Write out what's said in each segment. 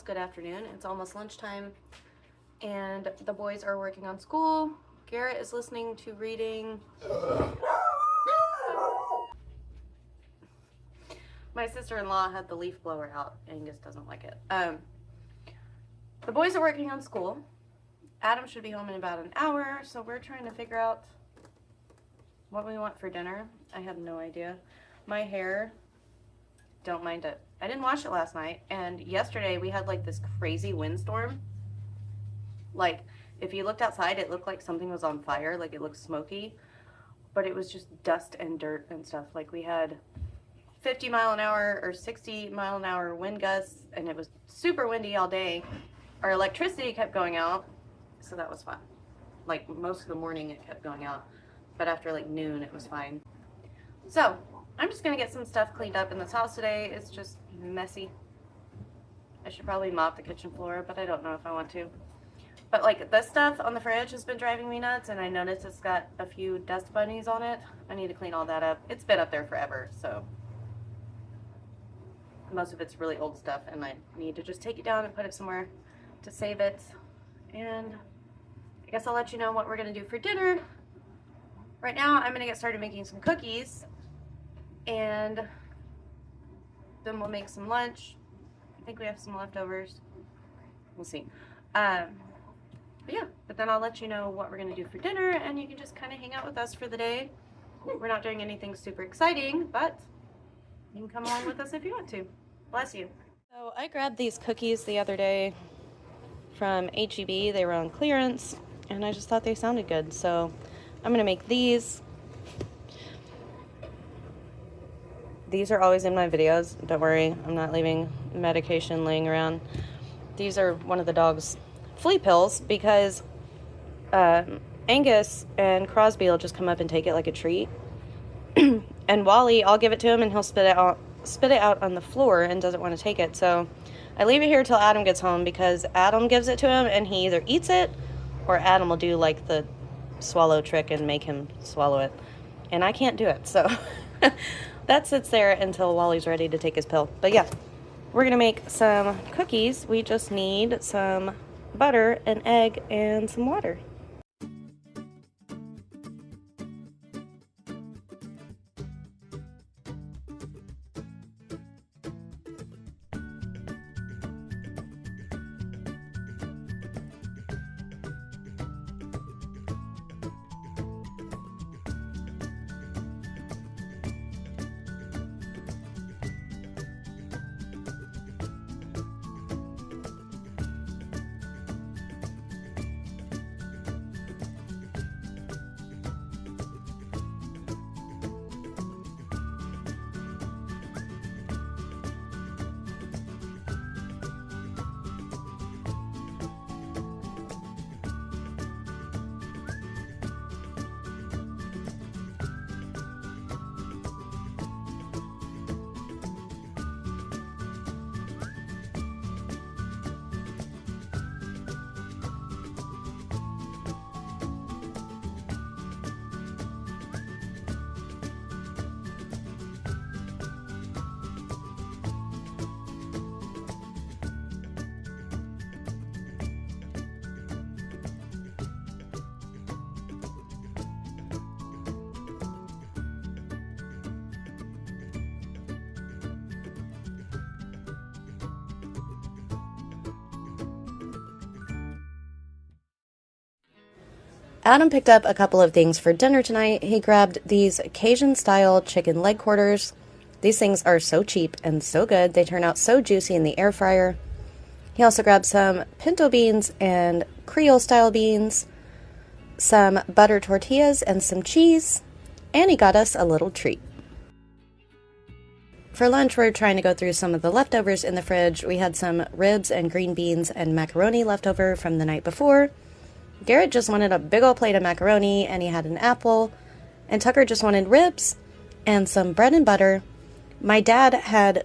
good afternoon. It's almost lunchtime and the boys are working on school. Garrett is listening to reading. My sister-in-law had the leaf blower out. Angus doesn't like it. The boys are working on school. Adam should be home in about an hour, so we're trying to figure out what we want for dinner. I have no idea. My hair, don't mind it. I didn't wash it last night, and yesterday we had like this crazy windstorm. Like, if you looked outside, it looked like something was on fire, like it looked smoky, but it was just dust and dirt and stuff. Like, we had 50 mile an hour or 60 mile an hour wind gusts, and it was super windy all day. Our electricity kept going out, so that was fun. Like, most of the morning it kept going out, but after like noon it was fine. So I'm just gonna get some stuff cleaned up in this house today. It's just messy. I should probably mop the kitchen floor, but I don't know if I want to. But like, this stuff on the fridge has been driving me nuts, and I noticed it's got a few dust bunnies on it. I need to clean all that up. It's been up there forever, so most of it's really old stuff, and I need to just take it down and put it somewhere to save it. And I guess I'll let you know what we're gonna do for dinner. Right now I'm gonna get started making some cookies, and then we'll make some lunch. I think we have some leftovers. We'll see. But yeah, but then I'll let you know what we're gonna do for dinner, and you can just kind of hang out with us for the day. We're not doing anything super exciting, but you can come along with us if you want to. Bless you. So I grabbed these cookies the other day from H-E-B. They were on clearance, and I just thought they sounded good. So I'm gonna make these. These are always in my videos. Don't worry, I'm not leaving medication laying around. These are one of the dog's flea pills, because Angus and Crosby will just come up and take it like a treat. And Wally, I'll give it to him and he'll spit it out on the floor and doesn't want to take it. So I leave it here till Adam gets home, because Adam gives it to him and he either eats it or Adam will do like the swallow trick and make him swallow it. And I can't do it, so that sits there until Wally's ready to take his pill. But yeah, we're gonna make some cookies. We just need some butter, an egg, and some water. Adam picked up a couple of things for dinner tonight. He grabbed these Cajun-style chicken leg quarters. These things are so cheap and so good. They turn out so juicy in the air fryer. He also grabbed some pinto beans and creole-style beans, some butter tortillas, and some cheese. And he got us a little treat. For lunch, we're trying to go through some of the leftovers in the fridge. We had some ribs and green beans and macaroni left over from the night before. Garrett just wanted a big old plate of macaroni, and he had an apple. And Tucker just wanted ribs and some bread and butter. My dad had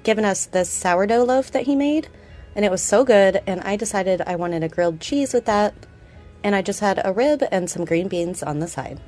given us this sourdough loaf that he made, and it was so good, and I decided I wanted a grilled cheese with that. And I just had a rib and some green beans on the side.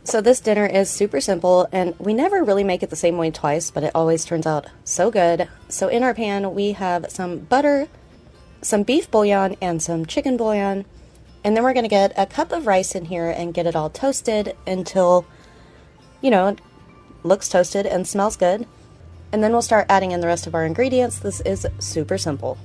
So this dinner is super simple, and we never really make it the same way twice, but it always turns out so good. So in our pan, we have some butter, some beef bouillon, and some chicken bouillon. And then we're going to get a cup of rice in here and get it all toasted until, it looks toasted and smells good. And then we'll start adding in the rest of our ingredients. This is super simple.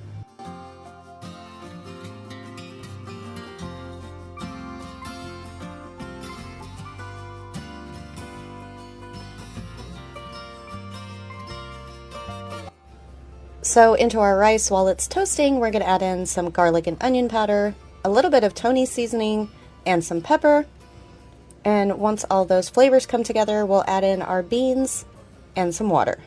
So into our rice, while it's toasting, we're going to add in some garlic and onion powder, a little bit of Tony seasoning, and some pepper. And once all those flavors come together, we'll add in our beans and some water.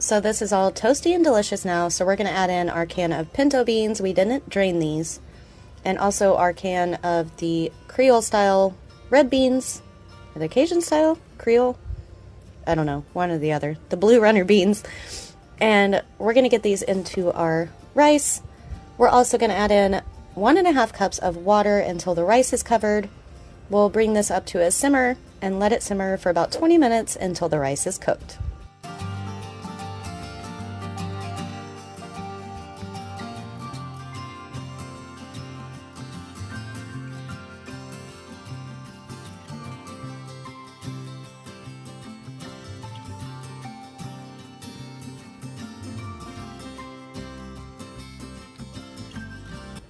So this is all toasty and delicious now, so we're going to add in our can of pinto beans. We didn't drain these. And also our can of the Creole style red beans. Are they Cajun style? Creole? I don't know, one or the other. The blue runner beans. And we're going to get these into our rice. We're also going to add in 1.5 cups of water until the rice is covered. We'll bring this up to a simmer and let it simmer for about 20 minutes until the rice is cooked.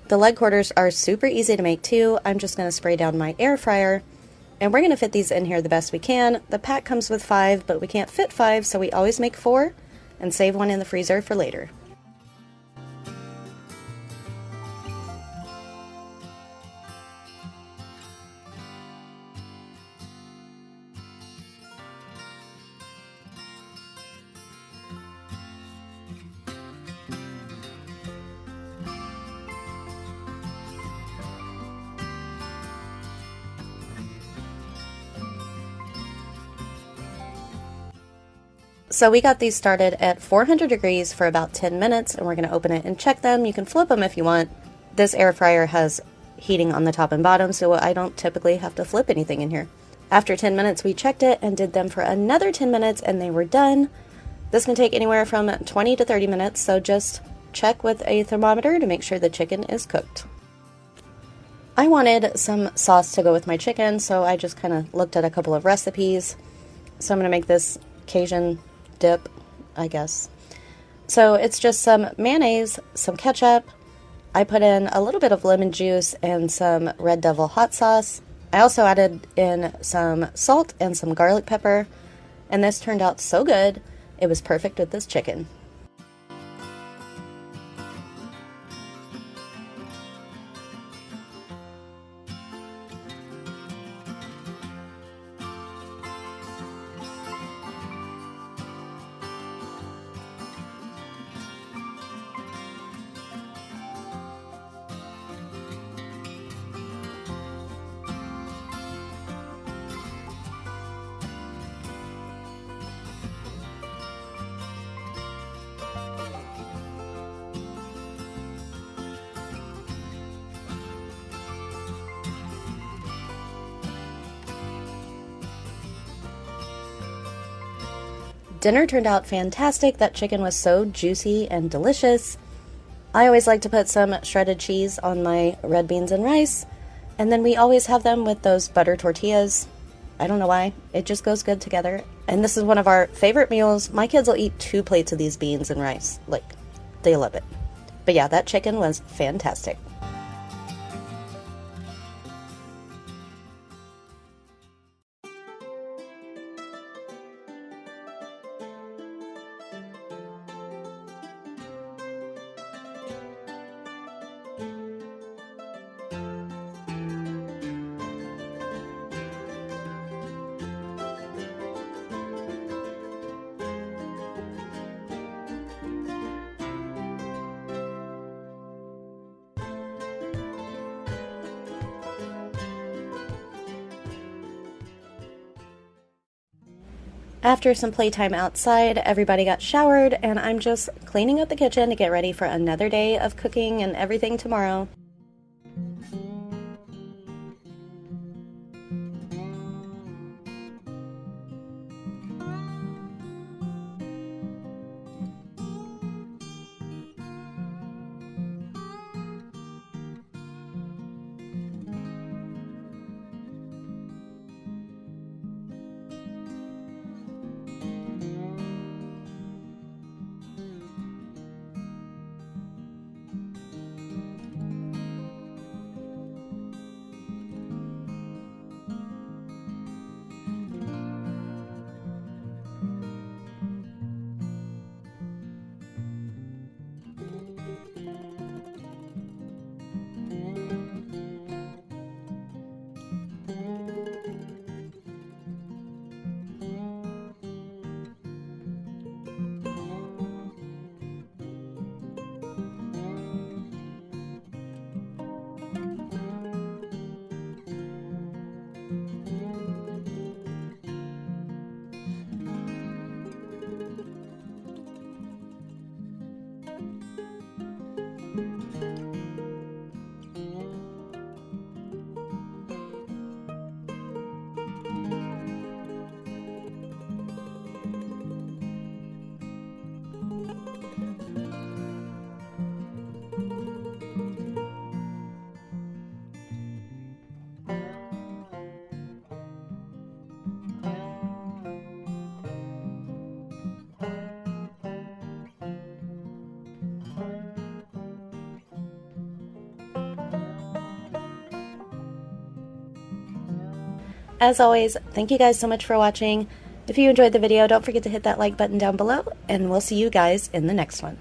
The leg quarters are super easy to make too. I'm just going to spray down my air fryer, and we're going to fit these in here the best we can. The pack comes with 5, but we can't fit 5, so we always make 4 and save one in the freezer for later. So we got these started at 400 degrees for about 10 minutes, and we're going to open it and check them. You can flip them if you want. This air fryer has heating on the top and bottom, so I don't typically have to flip anything in here. After 10 minutes, we checked it and did them for another 10 minutes, and they were done. This can take anywhere from 20 to 30 minutes, so just check with a thermometer to make sure the chicken is cooked. I wanted some sauce to go with my chicken, so I just kind of looked at a couple of recipes. So I'm going to make this Cajun dip, I guess. So it's just some mayonnaise, some ketchup. I put in a little bit of lemon juice and some Red Devil hot sauce. I also added in some salt and some garlic pepper, and this turned out so good. It was perfect with this chicken. Dinner turned out fantastic. That chicken was so juicy and delicious. I always like to put some shredded cheese on my red beans and rice, and then we always have them with those butter tortillas. I don't know why, it just goes good together. And this is one of our favorite meals. My kids will eat 2 plates of these beans and rice. Like, they love it. But yeah, that chicken was fantastic. After some playtime outside, everybody got showered, and I'm just cleaning up the kitchen to get ready for another day of cooking and everything tomorrow. As always, thank you guys so much for watching. If you enjoyed the video, don't forget to hit that like button down below, and we'll see you guys in the next one.